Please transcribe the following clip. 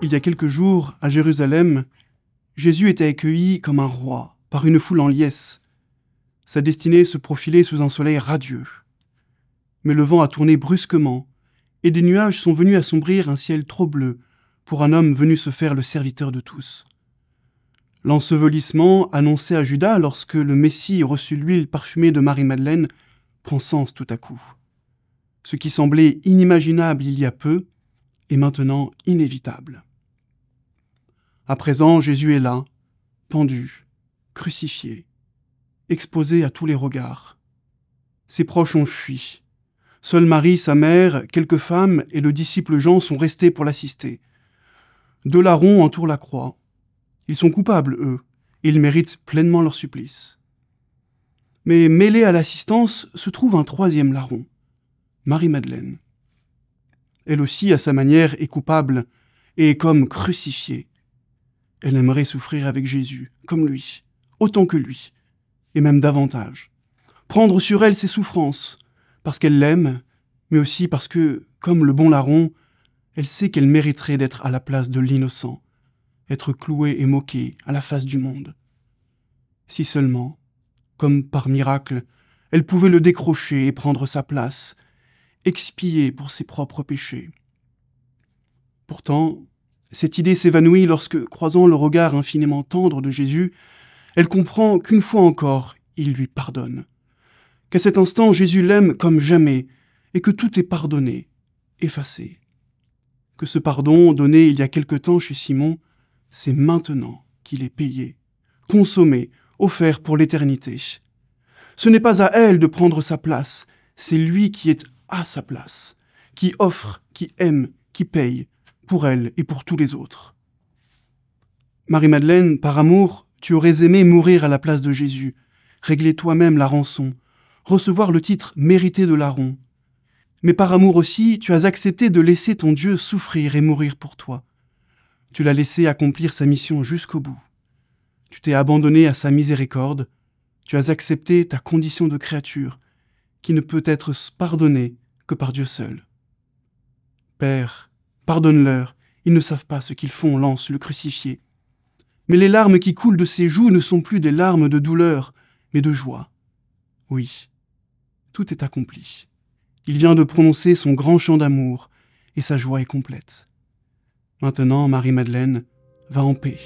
Il y a quelques jours, à Jérusalem, Jésus était accueilli comme un roi par une foule en liesse. Sa destinée se profilait sous un soleil radieux. Mais le vent a tourné brusquement, et des nuages sont venus assombrir un ciel trop bleu pour un homme venu se faire le serviteur de tous. L'ensevelissement annoncé à Judas lorsque le Messie reçut l'huile parfumée de Marie-Madeleine prend sens tout à coup. Ce qui semblait inimaginable il y a peu est maintenant inévitable. À présent, Jésus est là, pendu, crucifié, exposé à tous les regards. Ses proches ont fui. Seule Marie, sa mère, quelques femmes et le disciple Jean sont restés pour l'assister. 2 larrons entourent la croix. Ils sont coupables, eux, et ils méritent pleinement leur supplice. Mais mêlé à l'assistance se trouve un 3e larron, Marie-Madeleine. Elle aussi, à sa manière, est coupable et est comme crucifiée. Elle aimerait souffrir avec Jésus, comme lui, autant que lui, et même davantage. Prendre sur elle ses souffrances, parce qu'elle l'aime, mais aussi parce que, comme le bon larron, elle sait qu'elle mériterait d'être à la place de l'innocent, être clouée et moquée à la face du monde. Si seulement, comme par miracle, elle pouvait le décrocher et prendre sa place, expier pour ses propres péchés. Pourtant, cette idée s'évanouit lorsque, croisant le regard infiniment tendre de Jésus, elle comprend qu'une fois encore, il lui pardonne. Qu'à cet instant, Jésus l'aime comme jamais, et que tout est pardonné, effacé. Que ce pardon, donné il y a quelque temps chez Simon, c'est maintenant qu'il est payé, consommé, offert pour l'éternité. Ce n'est pas à elle de prendre sa place, c'est lui qui est à sa place, qui offre, qui aime, qui paye, pour elle et pour tous les autres. Marie-Madeleine, par amour, tu aurais aimé mourir à la place de Jésus, régler toi-même la rançon, recevoir le titre mérité de larron. Mais par amour aussi, tu as accepté de laisser ton Dieu souffrir et mourir pour toi. Tu l'as laissé accomplir sa mission jusqu'au bout. Tu t'es abandonné à sa miséricorde, tu as accepté ta condition de créature, qui ne peut être pardonnée que par Dieu seul. Père, pardonne-leur, ils ne savent pas ce qu'ils font, lance le crucifié. Mais les larmes qui coulent de ses joues ne sont plus des larmes de douleur, mais de joie. Oui, tout est accompli. Il vient de prononcer son grand chant d'amour, et sa joie est complète. Maintenant, Marie-Madeleine, va en paix.